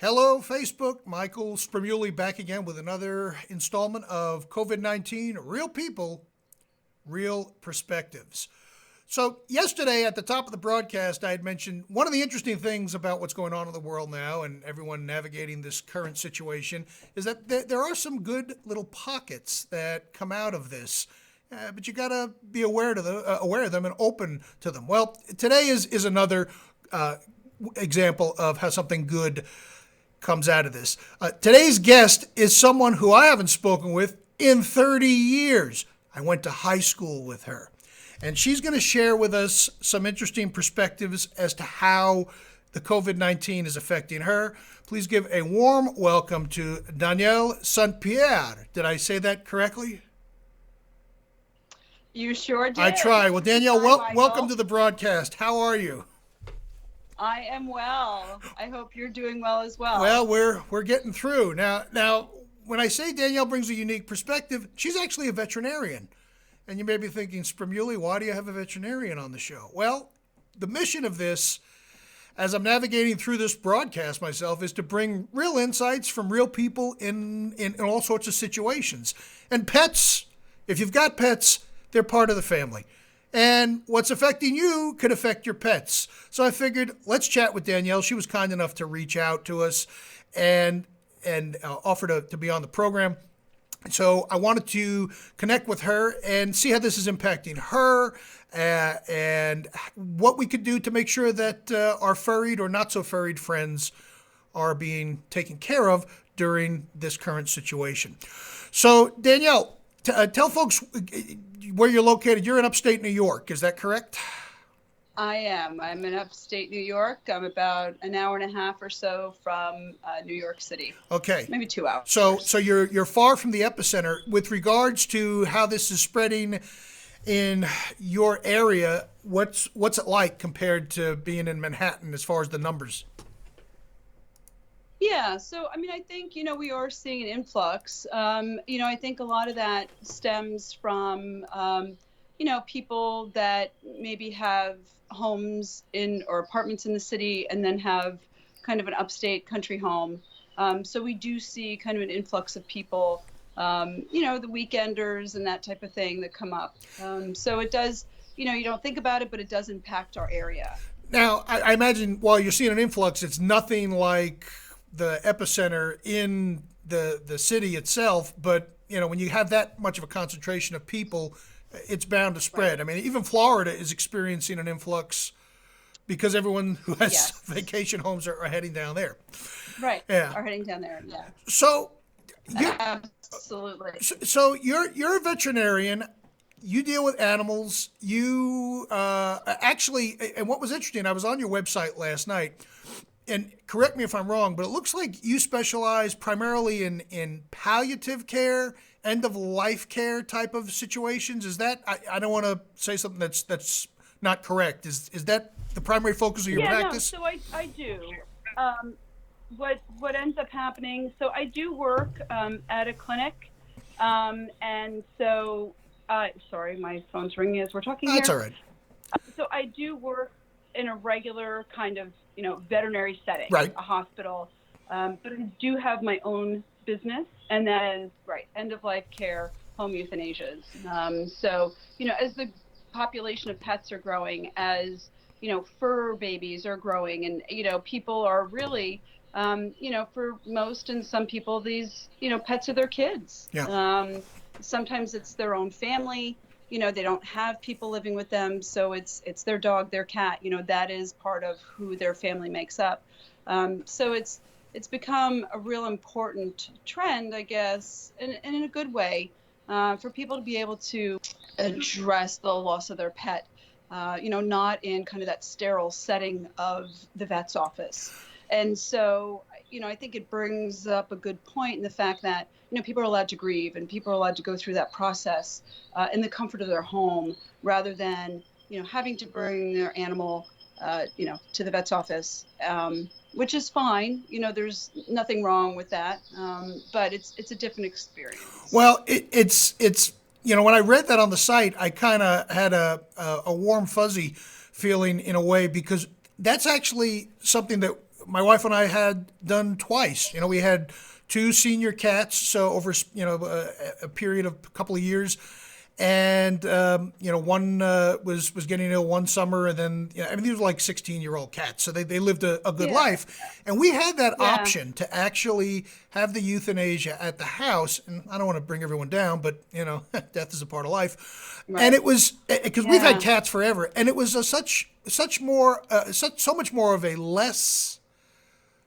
Hello, Facebook. Michael Sprimuli back again with another installment of COVID-19 Real People, Real Perspectives. So yesterday at the top of the broadcast, I had mentioned one of the interesting things about what's going on in the world now and everyone navigating this current situation is that there are some good little pockets that come out of this. But you got to be aware of them and open to them. Well, today is another example of how something good comes out of this. Today's guest is someone who I haven't spoken with in 30 years. I went to high school with her. And she's going to share with us some interesting perspectives as to how the COVID-19 is affecting her. Please give a warm welcome to Danielle St. Pierre. Did I say that correctly? You sure did. I tried. Well, Danielle, welcome to the broadcast. How are you? I am well. I hope you're doing well as well. Well, we're getting through. Now, when I say Danielle brings a unique perspective, she's actually a veterinarian. And you may be thinking, Sprimuli, why do you have a veterinarian on the show? Well, the mission of this, as I'm navigating through this broadcast myself, is to bring real insights from real people in all sorts of situations. And pets, if you've got pets, they're part of the family. And what's affecting you could affect your pets. So I figured, let's chat with Danielle. She was kind enough to reach out to us and offer to be on the program. So I wanted to connect with her and see how this is impacting her and what we could do to make sure that our furried or not so furried friends are being taken care of during this current situation. So Danielle, tell folks where you're located. You're in upstate New York, is that correct? I am. I'm in upstate New York. I'm about an hour and a half or so from New York City. Okay. Maybe 2 hours. So you're far from the epicenter. With regards to how this is spreading in your area, what's it like compared to being in Manhattan as far as the numbers? Yeah, so I mean, I think, we are seeing an influx. I think a lot of that stems from, people that maybe have homes or apartments in the city and then have kind of an upstate country home. So we do see kind of an influx of people, the weekenders and that type of thing that come up. So it does, you don't think about it, but it does impact our area. Now, I imagine while you're seeing an influx, it's nothing like the epicenter in the city itself, but when you have that much of a concentration of people, it's bound to spread. Right. I mean, even Florida is experiencing an influx because everyone who has vacation homes are heading down there. Right. Yeah. Are heading down there. Yeah. So, absolutely. So you're a veterinarian. You deal with animals. You actually, and what was interesting, I was on your website last night. And correct me if I'm wrong, but it looks like you specialize primarily in palliative care, end-of-life care type of situations. Is that, I don't want to say something that's not correct. Is that the primary focus of your practice? No, so I do. What ends up happening, so I do work at a clinic. And so, sorry, my phone's ringing as we're talking here. That's all right. So I do work in a regular kind of, veterinary setting, right. A hospital. But I do have my own business, and that is, end-of-life care, home euthanasia. So, as the population of pets are growing, as, fur babies are growing, and, people are really, for most and some people, these, pets are their kids. Yeah. Sometimes it's their own family. They don't have people living with them, so it's their dog, their cat. That is part of who their family makes up. So it's become a real important trend, I guess, and in a good way, for people to be able to address the loss of their pet, not in kind of that sterile setting of the vet's office. And so, I think it brings up a good point in the fact that, people are allowed to grieve and people are allowed to go through that process in the comfort of their home rather than, having to bring their animal, to the vet's office, which is fine. There's nothing wrong with that. But it's a different experience. Well, it's when I read that on the site, I kind of had a warm, fuzzy feeling in a way because that's actually something that my wife and I had done twice. We had two senior cats, so over a period of a couple of years, and one was getting ill one summer, and then these were like 16-year-old cats, so they lived a good life, and we had that option to actually have the euthanasia at the house. And I don't want to bring everyone down, but death is a part of life, and it was because we've had cats forever, and it was so much more of a less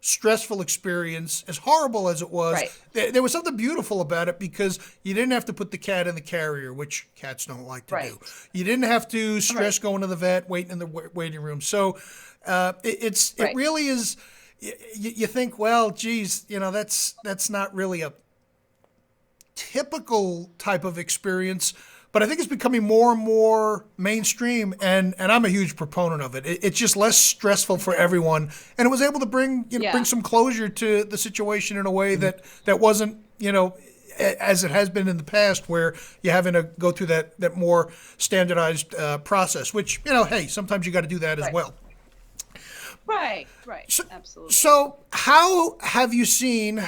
stressful experience. As horrible as it was, there was something beautiful about it, because you didn't have to put the cat in the carrier, which cats don't like to do. You didn't have to stress going to the vet, waiting in the waiting room. So it really is. You think, well, geez, that's not really a typical type of experience. But I think it's becoming more and more mainstream, and I'm a huge proponent of it. It's just less stressful for everyone, and it was able to bring some closure to the situation in a way that wasn't as it has been in the past, where you're having to go through that more standardized process. Which hey, sometimes you got to do that as well. Right. So, absolutely. So how have you seen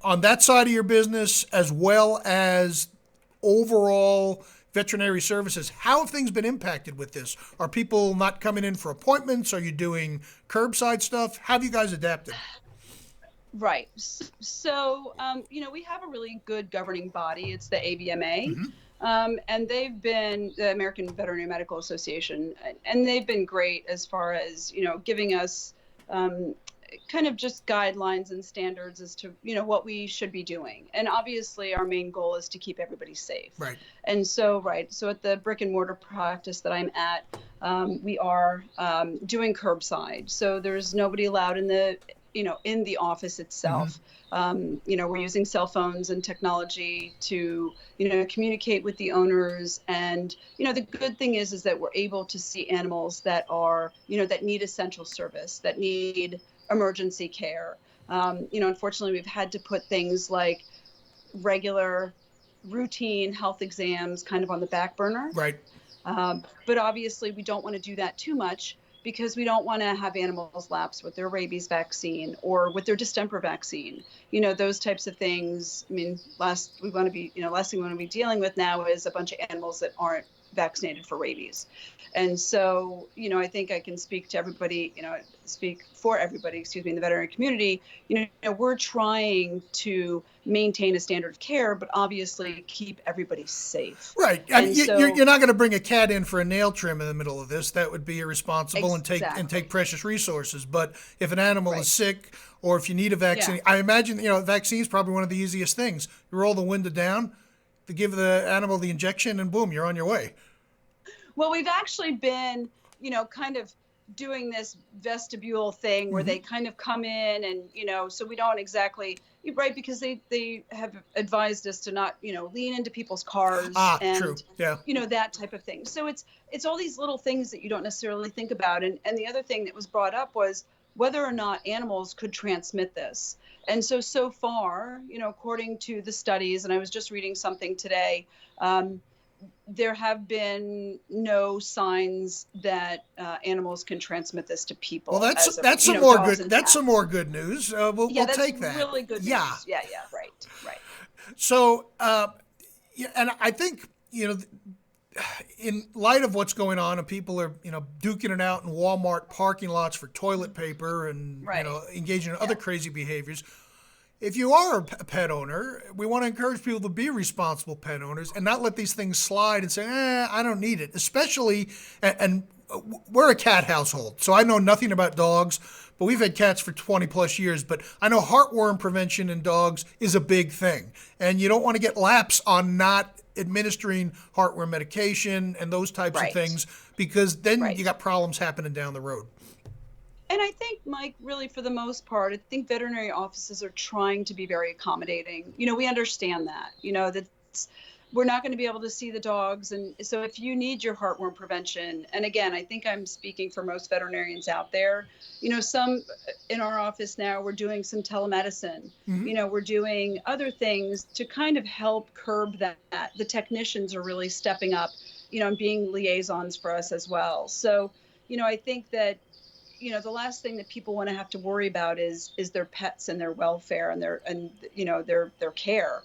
on that side of your business, as well as overall veterinary services, how have things been impacted with this? Are people not coming in for appointments? Are you doing curbside stuff? How have you guys adapted? Right. So, we have a really good governing body. It's the AVMA. And they've been the American Veterinary Medical Association, and they've been great as far as, giving us kind of just guidelines and standards as to what we should be doing. And obviously our main goal is to keep everybody safe. Right. And so at the brick and mortar practice that I'm at, we are doing curbside. So there's nobody allowed in the office itself. We're using cell phones and technology to communicate with the owners. And the good thing is that we're able to see animals that are that need essential service, that need emergency care. Unfortunately, we've had to put things like regular routine health exams kind of on the back burner. Right. But obviously we don't want to do that too much, because we don't want to have animals lapse with their rabies vaccine or with their distemper vaccine. Those types of things. I mean, last thing we want to be dealing with now is a bunch of animals that aren't vaccinated for rabies. And so, I think I can speak to everybody, speak for everybody, in the veterinary community. We're trying to maintain a standard of care, but obviously keep everybody safe. Right. You're not going to bring a cat in for a nail trim in the middle of this. That would be irresponsible and take precious resources. But if an animal is sick, or if you need a vaccine, I imagine, vaccine is probably one of the easiest things. You roll the window down to give the animal the injection, and boom, you're on your way. Well, we've actually been, kind of doing this vestibule thing where they kind of come in and, so we don't exactly, because they have advised us to not, lean into people's cars and, true. Yeah. That type of thing. So it's all these little things that you don't necessarily think about. And the other thing that was brought up was whether or not animals could transmit this. And so far, according to the studies, and I was just reading something today, there have been no signs that animals can transmit this to people. Well, that's some more good. That's some more good news. We'll take that. Really good news. Yeah. Right. So, and I think in light of what's going on, and people are duking it out in Walmart parking lots for toilet paper, and engaging in other crazy behaviors. If you are a pet owner, we want to encourage people to be responsible pet owners and not let these things slide and say, I don't need it. Especially, and we're a cat household, so I know nothing about dogs, but we've had cats for 20 plus years. But I know heartworm prevention in dogs is a big thing. And you don't want to get lapse on not administering heartworm medication and those types of things, because then you got problems happening down the road. And I think, Mike, really for the most part, I think veterinary offices are trying to be very accommodating. We understand that, that we're not going to be able to see the dogs. And so if you need your heartworm prevention, and again, I think I'm speaking for most veterinarians out there, some in our office now, we're doing some telemedicine, we're doing other things to kind of help curb that. The technicians are really stepping up, and being liaisons for us as well. So, I think that, the last thing that people want to have to worry about is their pets and their welfare and their care.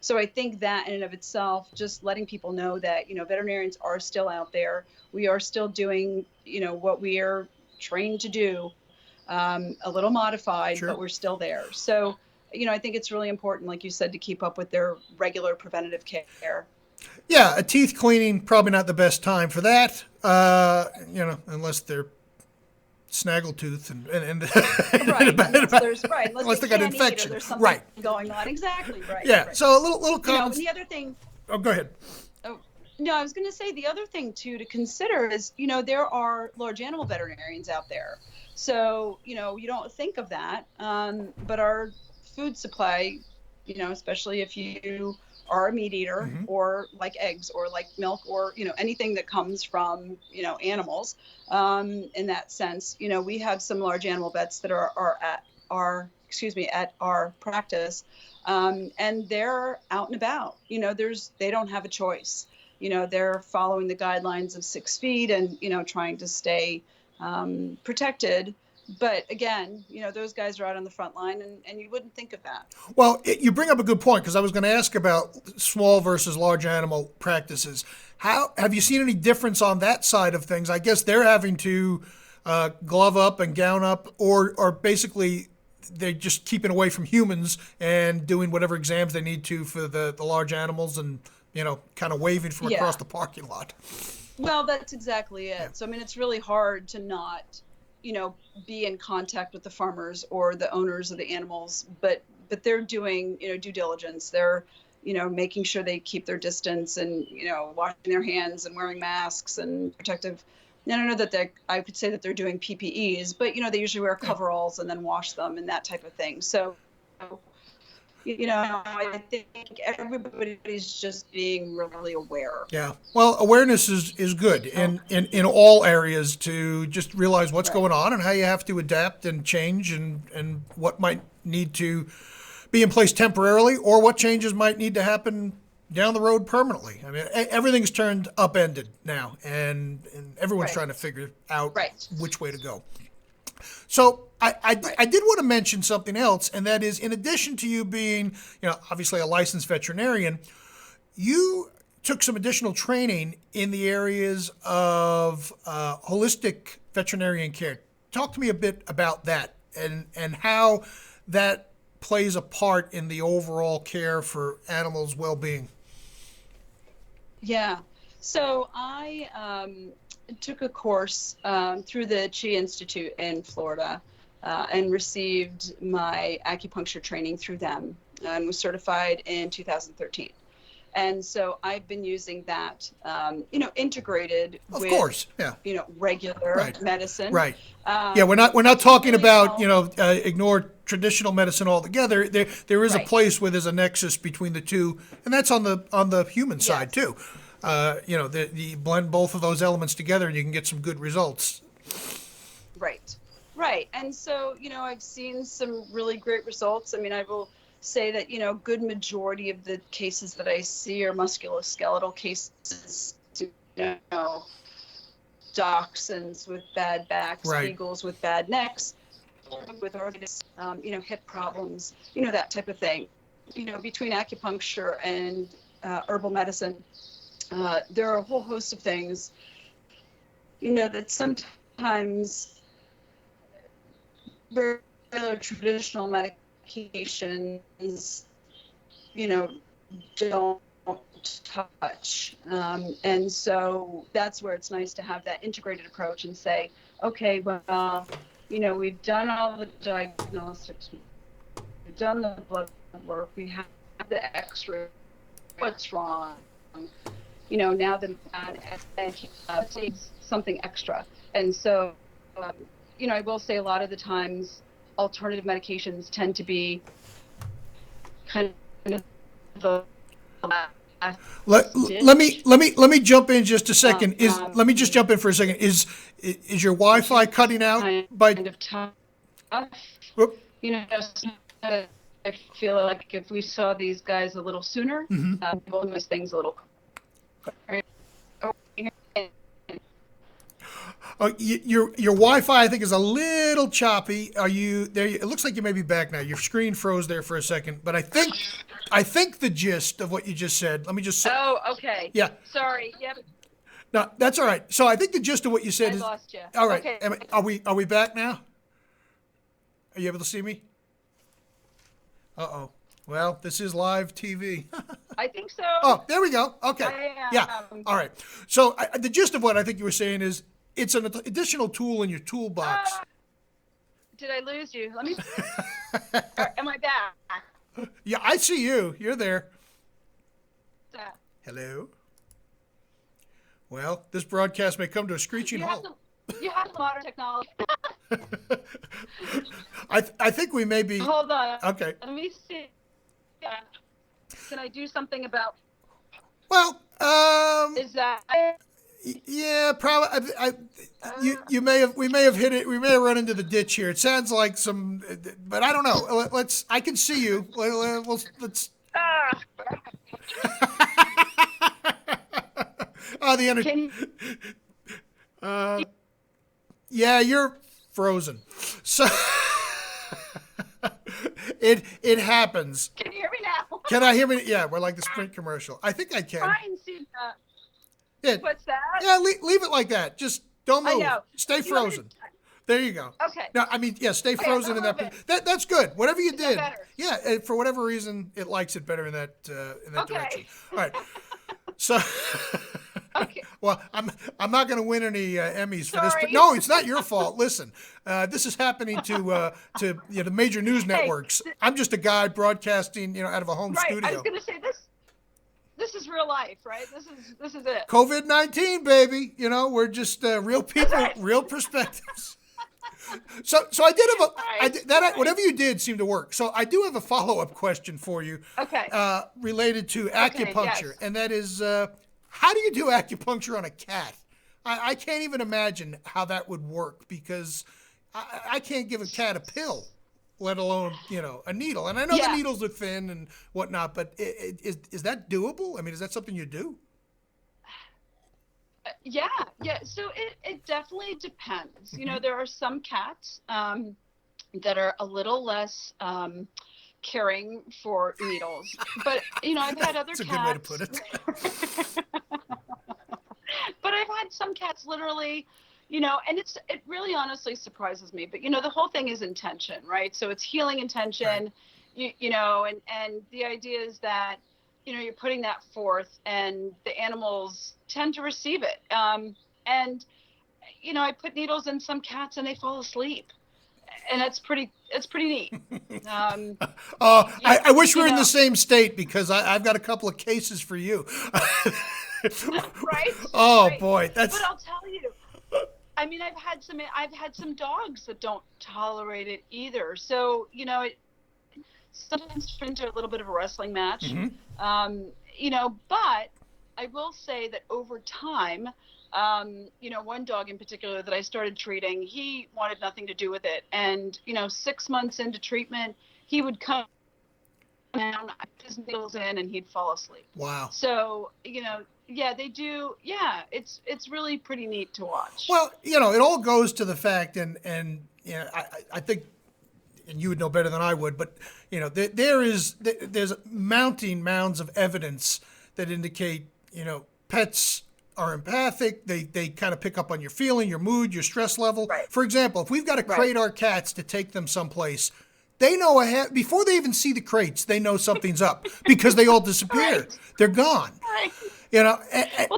So I think that in and of itself, just letting people know that, veterinarians are still out there. We are still doing, what we are trained to do, a little modified, Sure. but we're still there. So, I think it's really important, like you said, to keep up with their regular preventative care. Yeah, a teeth cleaning, probably not the best time for that, unless they're snaggletooth and Right, unless unless they got can't eat infection. or there's something Right. going on. Exactly, right. Yeah, right. so a little And comments. the other thing, Oh, go ahead. oh, no, I was going to say the other thing too to consider is, there are large animal veterinarians out there. So, you don't think of that, but our food supply, especially if you are a meat eater or like eggs or like milk or, anything that comes from, animals, in that sense, we have some large animal vets that are at our practice, and they're out and about. They don't have a choice. They're following the guidelines of 6 feet and, trying to stay protected. But again, those guys are out on the front line, and you wouldn't think of that. Well, you bring up a good point, because I was going to ask about small versus large animal practices. How have you seen any difference on that side of things? I guess they're having to glove up and gown up, or basically they're just keeping away from humans and doing whatever exams they need to for the large animals, and kind of waving from Yeah. across the parking lot. Well, that's exactly it. Yeah. So, I mean, it's really hard to not, be in contact with the farmers or the owners of the animals, but they're doing, due diligence. They're, making sure they keep their distance and, washing their hands and wearing masks and protective. I don't know that I could say that they're doing PPEs, but, they usually wear coveralls and then wash them and that type of thing. So, I think everybody's just being really aware. Yeah. Well, awareness is good in all areas, to just realize what's Right. going on and how you have to adapt and change, and what might need to be in place temporarily, or what changes might need to happen down the road permanently. I mean, everything's turned upended now, and everyone's Right. trying to figure out Right. which way to go. So I did want to mention something else, and that is, in addition to you being, obviously a licensed veterinarian, you took some additional training in the areas of holistic veterinarian care. Talk to me a bit about that, and how that plays a part in the overall care for animals' well-being. Yeah. So I took a course through the Chi Institute in Florida, and received my acupuncture training through them, and was certified in 2013. And so I've been using that, integrated Of with, course, yeah. Regular Right. medicine. Right. Yeah, we're not talking really about helped. ignore traditional medicine altogether. There is a Right. place where there's a nexus between the two, and that's on the human side Yes. too. You blend both of those elements together, and you can get some good results. Right. Right. And so, I've seen some really great results. I mean, I will say that, good majority of the cases that I see are musculoskeletal cases, dachshunds with bad backs, Right. beagles with bad necks, with arthritis, hip problems, that type of thing. Between acupuncture and herbal medicine, there are a whole host of things, that sometimes regular traditional medications, don't touch. And so that's where it's nice to have that integrated approach and say, okay, well, we've done all the diagnostics, we've done the blood work, we have the x-ray, what's wrong? Now that it's something extra. And so, I will say a lot of the times alternative medications tend to be kind of the Let me jump in just a second. Let me just jump in for a second. Is your Wi-Fi cutting out by? kind of tough. Whoop. I feel like if we saw these guys a little sooner, we'll miss things a little quicker. Oh, your Wi-Fi, I think, is a little choppy. Are you there? It looks like you may be back now. Your screen froze there for a second, but I think the gist of what you just said. Let me just. Oh, okay. Yeah. Sorry. Yep. No, that's all right. So I think the gist of what you said I is. lost you. All right. Okay. Are we back now? Are you able to see me? Uh-oh. Well, this is live TV. I think so. Oh, there we go. Okay. I Yeah. All right. So the gist of what I think you were saying is it's an additional tool in your toolbox. Did I lose you? Let me. Am I back? Yeah, I see you. You're there. Uh, Hello. Well, this broadcast may come to a screeching halt. You have the modern technology. I think we may be. Hold on. Okay. Let me see. Can I do something about? Well, Is that? yeah, probably. We may have hit it. We may have run into the ditch here. It sounds like some, but I don't know. Let's. I can see you. Let's. Oh, the energy. Yeah, you're frozen. So it happens. Can you hear me now? Can I hear me? Yeah, we're like the Sprint commercial. I think I can. Try and see that. Yeah, What's that? yeah, leave it like that. Just don't move. I know. Stay frozen. There you go. Okay. No, I mean, yeah, stay frozen in that. That's good. Whatever you did. better? Yeah, for whatever reason, it likes it better in that direction. All right. So. Okay. Well, I'm not going to win any Emmys for this. Sorry. But no, it's not your fault. Listen, this is happening to the major news networks. I'm just a guy broadcasting out of a home Right. studio. I was going to say this. This is real life, right? This is it. COVID-19, baby. We're just real people, real perspectives. So I did have whatever you did seemed to work. So I do have a follow-up question for you. Okay. Related to acupuncture, yes. and that is. How do you do acupuncture on a cat? I can't even imagine how that would work because I can't give a cat a pill, let alone, a needle. And I know the needles are thin and whatnot, but is that doable? I mean, is that something you do? Yeah. So it definitely depends. There are some cats that are a little less caring for needles, but I've had other That's a cats. good way to put it. But I've had some cats literally, and it really honestly surprises me. But the whole thing is intention, right? So it's healing intention, right. And the idea is that you're putting that forth, and the animals tend to receive it. And I put needles in some cats, and they fall asleep. And it's pretty neat. I wish we were in the same state because I've got a couple of cases for you. Right? Oh right. Boy, that's. But I'll tell you, I mean, I've had some dogs that don't tolerate it either. So it sometimes turns into a little bit of a wrestling match. Mm-hmm. But I will say that over time. One dog in particular that I started treating, he wanted nothing to do with it. And, 6 months into treatment, he would come down, his needles in, and he'd fall asleep. Wow. So, they do. Yeah, it's really pretty neat to watch. Well, it all goes to the fact, and I think, and you would know better than I would, but, there's mounting mounds of evidence that indicate, pets are empathic. They kind of pick up on your feeling, your mood, your stress level. Right. For example, if we've got to crate our cats to take them someplace, they know before they even see the crates, they know something's up because they all disappear. Right. They're gone. Right. Well,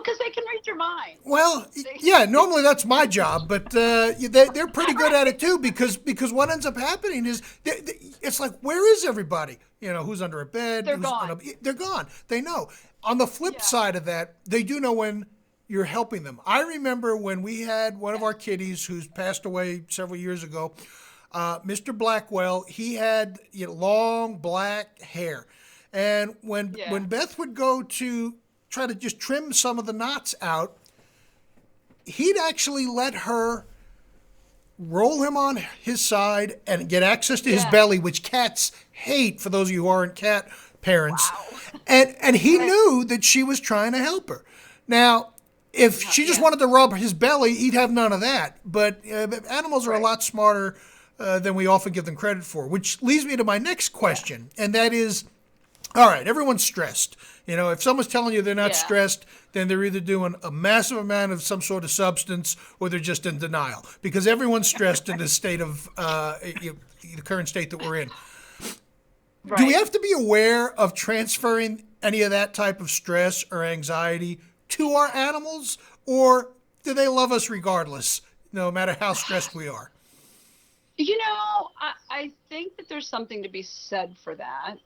because they can read your mind. Well, yeah, normally that's my job, but they're pretty good at it too because what ends up happening is it's like, where is everybody? Who's under a bed? They're gone. They're gone. They know. On the flip side of that, they do know when you're helping them. I remember when we had one of our kitties who's passed away several years ago, Mr. Blackwell. He had long black hair, and when Beth would go to try to just trim some of the knots out, he'd actually let her roll him on his side and get access to his belly, which cats hate, for those of you who aren't cat parents. Wow. And he knew that she was trying to help her. Now, If she just wanted to rub his belly, he'd have none of that. But animals are a lot smarter than we often give them credit for, which leads me to my next question, and that is, all right, everyone's stressed. You know, if someone's telling you they're not stressed, then they're either doing a massive amount of some sort of substance or they're just in denial, because everyone's stressed in this state of the current state that we're in. Right. Do we have to be aware of transferring any of that type of stress or anxiety to our animals, or do they love us regardless, no matter how stressed we are? You know, I think that there's something to be said for that.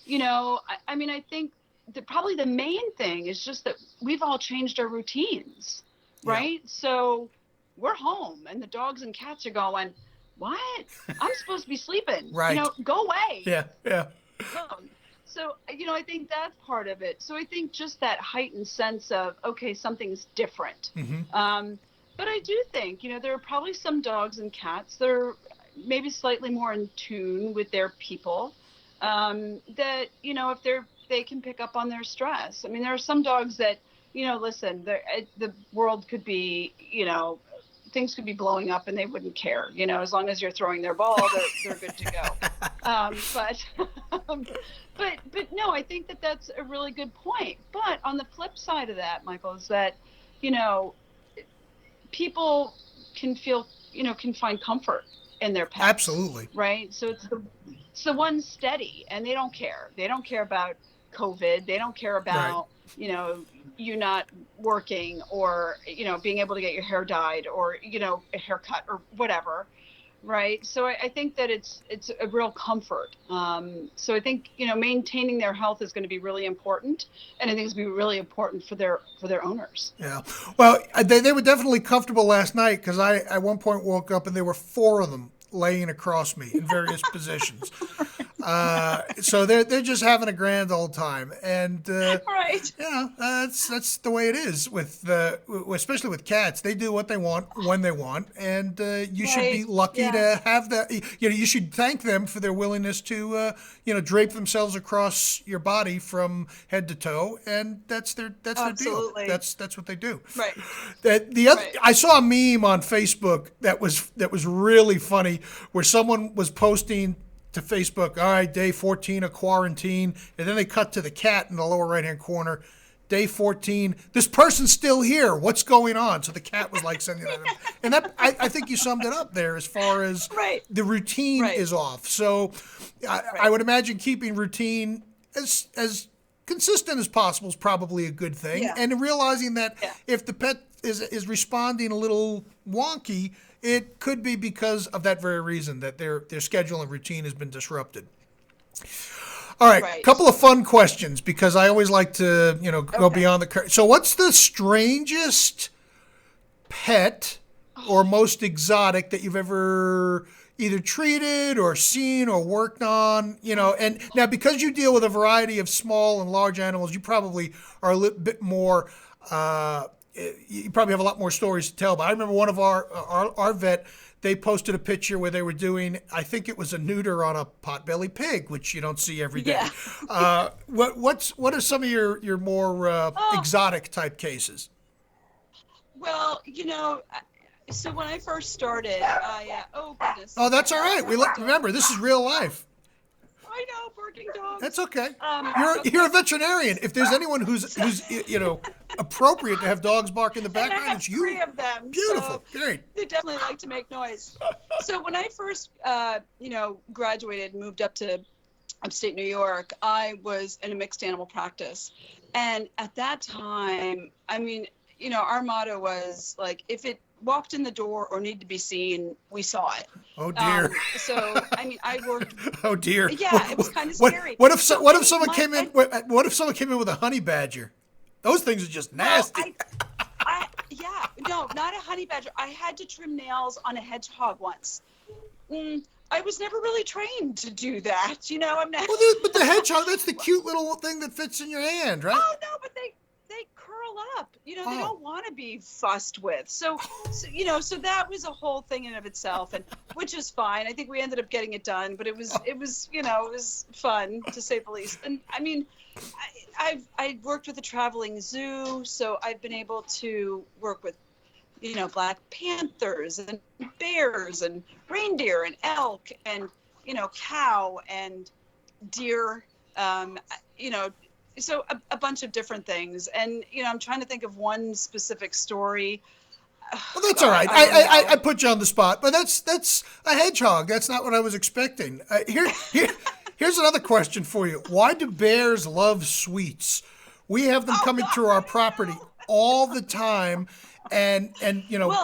You know, I mean, I think that probably the main thing is just that we've all changed our routines, right? So we're home and the dogs and cats are going, what? I'm supposed to be sleeping. Right. You know, go away. Yeah. So, you know, I think that's part of it. So I think just that heightened sense of, okay, something's different. Mm-hmm. But I do think, you know, there are probably some dogs and cats that are maybe slightly more in tune with their people, that, you know, if they can pick up on their stress. I mean, there are some dogs that, you know, listen, the world could be, you know, things could be blowing up and they wouldn't care, you know, as long as you're throwing their ball, they're good to go. But no, I think that that's a really good point. But on the flip side of that, Michael, is that, you know, people can feel, you know, can find comfort in their pets. Absolutely. Right. So it's the one steady, and they don't care. They don't care about COVID. They don't care about, you know, you not working, or, you know, being able to get your hair dyed, or, you know, a haircut or whatever. Right. So I think that it's a real comfort. So I think, you know, maintaining their health is going to be really important. And I think it's going to be really important for their owners. Yeah. Well, they were definitely comfortable last night, because I at one point woke up and there were 4 of them laying across me in various positions. So they're just having a grand old time, and right. You know, that's the way it is with especially with cats. They do what they want when they want, and you should be lucky to have that. You know, you should thank them for their willingness to you know, drape themselves across your body from head to toe, and that's their deal. That's what they do. Right. I saw a meme on Facebook that was really funny, where someone was posting to Facebook, all right, day 14 of quarantine, and then they cut to the cat in the lower right-hand corner. Day 14, this person's still here. What's going on? So the cat was like sending that. And that, I think you summed it up there as far as the routine is off. So I would imagine keeping routine as consistent as possible is probably a good thing. Yeah. And realizing that if the pet is responding a little wonky, it could be because of that very reason, that their schedule and routine has been disrupted. All right, couple of fun questions, because I always like to, you know, go beyond the curtain. So what's the strangest pet or most exotic that you've ever either treated or seen or worked on? You know, and now because you deal with a variety of small and large animals, you probably are a little bit more you probably have a lot more stories to tell. But I remember one of our vet, they posted a picture where they were doing, I think it was a neuter on a potbelly pig, which you don't see every day. Yeah. What are some of your more exotic type cases? Well, you know, so when I first started, oh goodness. Oh, that's all right. Remember, this is real life. I know, barking dogs. That's okay. You're a veterinarian. If there's anyone who's you know, appropriate to have dogs bark in the background, it's you. 3 of them. Beautiful. So great. They definitely like to make noise. So when I first, you know, graduated and moved up to upstate New York, I was in a mixed animal practice. And at that time, I mean, you know, our motto was like, if it walked in the door or needed to be seen, we saw it. Oh dear. So I mean, I worked. Oh dear. Yeah, it was kind of scary. What if someone came in? What if someone came in with a honey badger? Those things are just nasty. No, not a honey badger. I had to trim nails on a hedgehog once. I was never really trained to do that. You know, I'm not. Well, but the hedgehog—that's the cute little thing that fits in your hand, right? Oh no, but they curl up. They Oh. don't want to be fussed with. So that was a whole thing in of itself, and which is fine. I think we ended up getting it done, but it was fun, to say the least. And I mean, I worked with a traveling zoo, so I've been able to work with black panthers and bears and reindeer and elk and cow and deer, so a bunch of different things. And I'm trying to think of one specific story. Well, that's all right. I put you on the spot, but that's a hedgehog. That's not what I was expecting. Here's another question for you. Why do bears love sweets? We have them coming through our property all the time, and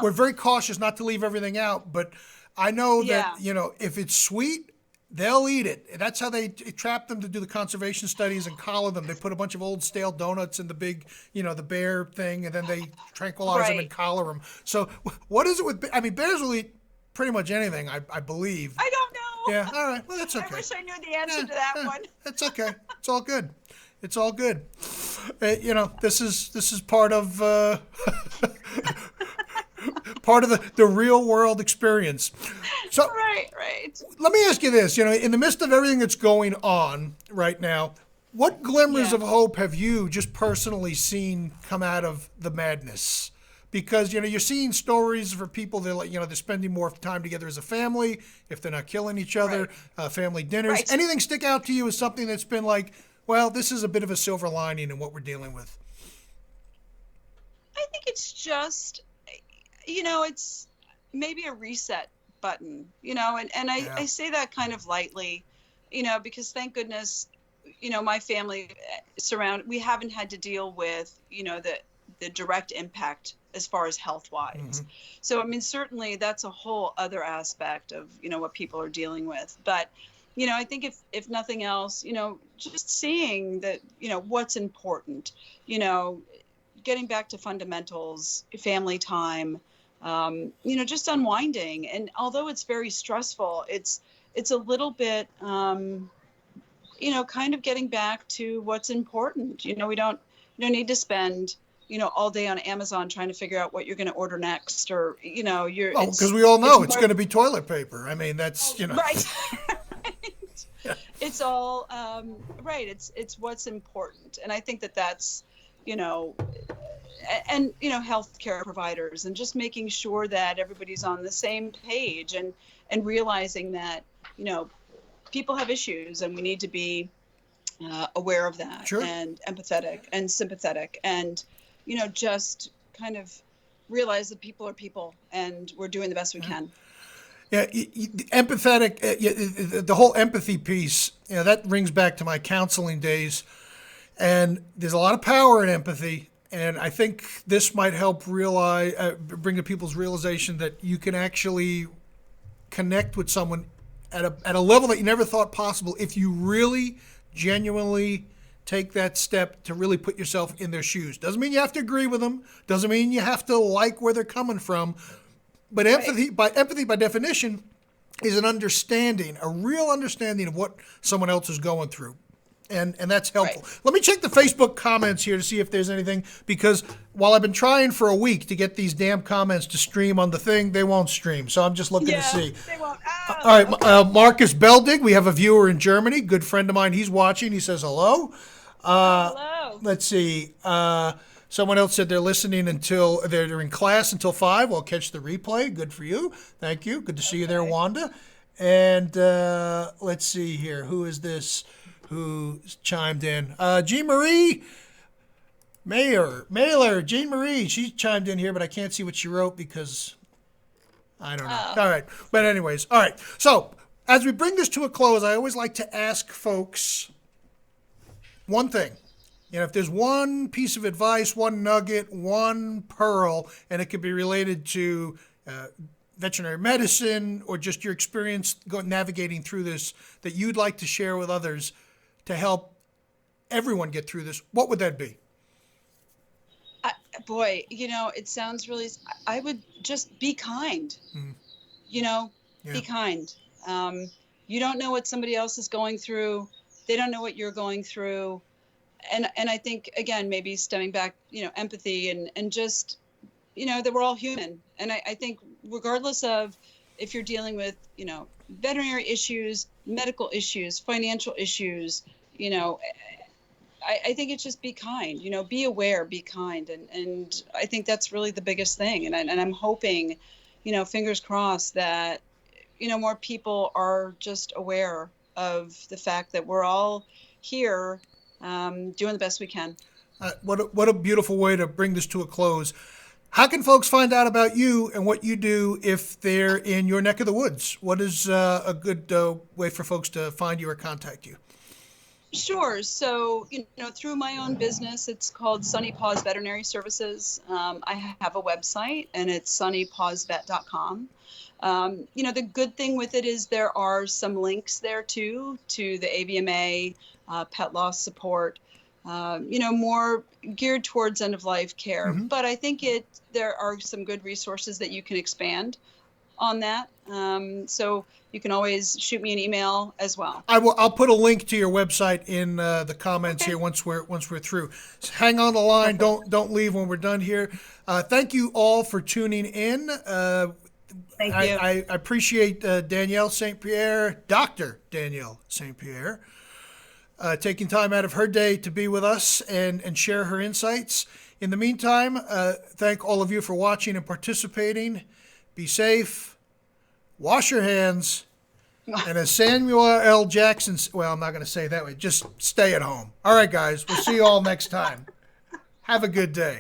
we're very cautious not to leave everything out. But I know that if it's sweet, they'll eat it. That's how they trap them to do the conservation studies and collar them. They put a bunch of old stale donuts in the big, the bear thing, and then they tranquilize them and collar them. So what is it with, bears will eat pretty much anything, I believe. I don't know. Yeah, all right. Well, that's okay. I wish I knew the answer to that one. That's okay. It's all good. It's all good. This is part of part of the real world experience. So right. Let me ask you this, in the midst of everything that's going on right now, what glimmers of hope have you just personally seen come out of the madness? Because, you're seeing stories for people that, they're spending more time together as a family, if they're not killing each other, family dinners. Right. Anything stick out to you as something that's been like, well, this is a bit of a silver lining in what we're dealing with? I think it's just, it's maybe a reset button, and I say that kind of lightly, because thank goodness, my family we haven't had to deal with, the direct impact as far as health wise. Mm-hmm. So, certainly that's a whole other aspect of, what people are dealing with. But, I think if nothing else, just seeing that, what's important, getting back to fundamentals, family time, just unwinding. And although it's very stressful, it's a little bit, kind of getting back to what's important. We don't need to spend, all day on Amazon trying to figure out what you're going to order next, or, because we all know it's going to be toilet paper. That's, Right. Yeah. It's all, right. It's what's important. And I think that's, and healthcare providers, and just making sure that everybody's on the same page, and realizing that people have issues, and we need to be aware of that. Sure. And empathetic and sympathetic, and just kind of realize that people are people, and we're doing the best we can. Yeah, empathetic. The whole empathy piece, that rings back to my counseling days, and there's a lot of power in empathy. And I think this might help bring to people's realization that you can actually connect with someone at a level that you never thought possible if you really, genuinely take that step to really put yourself in their shoes. Doesn't mean you have to agree with them. Doesn't mean you have to like where they're coming from. But empathy, by definition, is an understanding, a real understanding of what someone else is going through. And that's helpful. Right. Let me check the Facebook comments here to see if there's anything, because while I've been trying for a week to get these damn comments to stream on the thing, they won't stream. So I'm just looking to see. They won't. Oh, all right, okay. Marcus Beldig, we have a viewer in Germany, good friend of mine. He's watching. He says hello. Hello. Let's see. Someone else said they're listening until they're in class until 5. We'll catch the replay. Good for you. Thank you. Good to see you there, Wanda. And let's see here. Who is this who chimed in? Jean Marie Mailer. Jean Marie. She chimed in here, but I can't see what she wrote because I don't know. All right. But anyways, all right. So as we bring this to a close, I always like to ask folks one thing. If there's one piece of advice, one nugget, one pearl, and it could be related to veterinary medicine or just your experience navigating through this that you'd like to share with others to help everyone get through this, what would that be? Boy, it sounds really, I would just be kind. Mm-hmm. Be kind. You don't know what somebody else is going through. They don't know what you're going through. and I think, again, maybe stemming back, empathy and just, that we're all human. And I think regardless of if you're dealing with, veterinary issues, medical issues, financial issues, I think it's just be kind, be aware, be kind. And I think that's really the biggest thing. And I'm hoping, fingers crossed that, more people are just aware of the fact that we're all here doing the best we can. What a beautiful way to bring this to a close. How can folks find out about you and what you do if they're in your neck of the woods? What is a good way for folks to find you or contact you? Sure. So, through my own business, it's called Sunny Paws Veterinary Services. I have a website, and it's sunnypawsvet.com. The good thing with it is there are some links there too to the AVMA, pet loss support, more geared towards end of life care. Mm-hmm. But I think there are some good resources that you can expand on that. So you can always shoot me an email as well. I'll put a link to your website in the comments here once we're through. So hang on the line. Don't leave when we're done here. Thank you all for tuning in. Thank you. I appreciate Danielle St. Pierre, Dr. Danielle St. Pierre, taking time out of her day to be with us and share her insights. In the meantime, thank all of you for watching and participating. Be safe, wash your hands, and as Samuel L. Jackson, well, I'm not going to say it that way, just stay at home. All right, guys, we'll see you all next time. Have a good day.